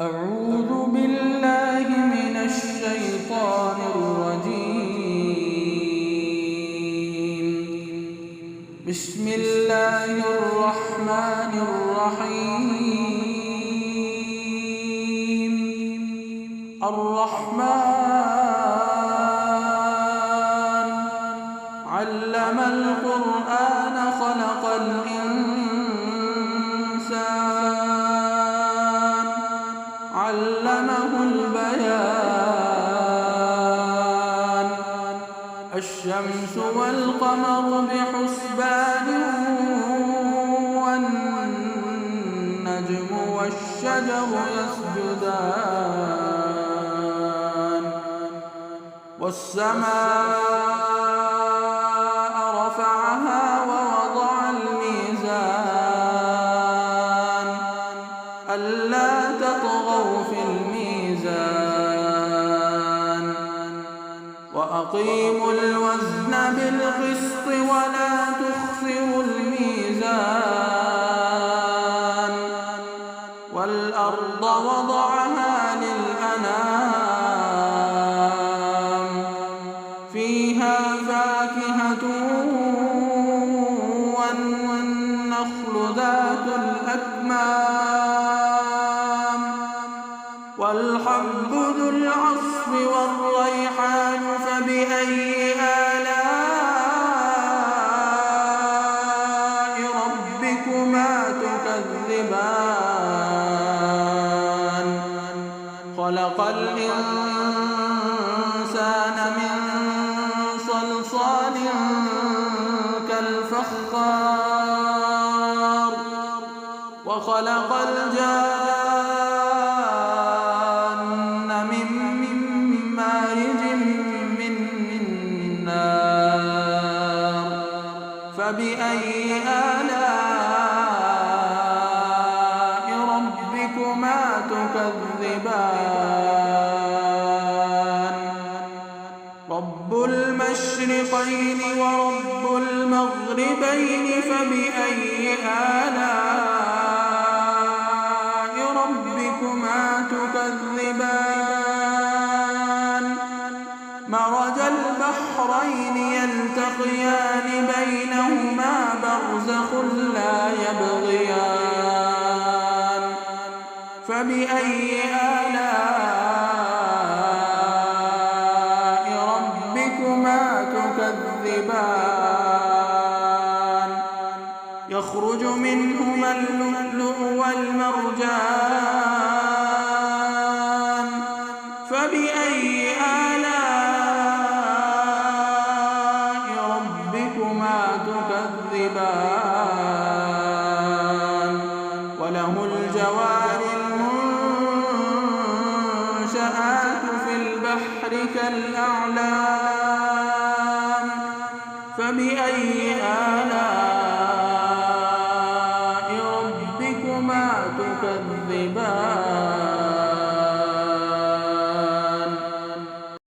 أعوذ بالله من الشيطان الرجيم. بسم الله الرحمن الرحيم. الرحمن علم القرآن خلق الإنسان علمه البيان. الشمس والقمر بحسبان والنجم والشجر يسجدان. والسماء رفعها ووضع الميزان ألا تطغوا في الميزان وأقيموا الوزن بالقسط ولا تخسروا الميزان. والأرض وضعها للأنام فيها فاكهة والنخل ذات الأكمام والحب ذو العصف والريحان فبأي آلاء ربكما تكذبان. خلق الإنسان من صلصال كالفخار وخلق الجان من مارج من نار. فبأي آلاء ربكما تكذبان. رب المشرقين ورب المغربين فبأي آلاء ربكما تكذبان. مرج البحرين يلتقيان بينهما برزخ لا يبغيان. فبأي آلاء ربكما تكذبان. يخرج منهما اللؤلؤ والمرجان. فبأي آلاء ربكما تكذبان. وله الجوار المنشآت في البحر كالأعلام. فبأي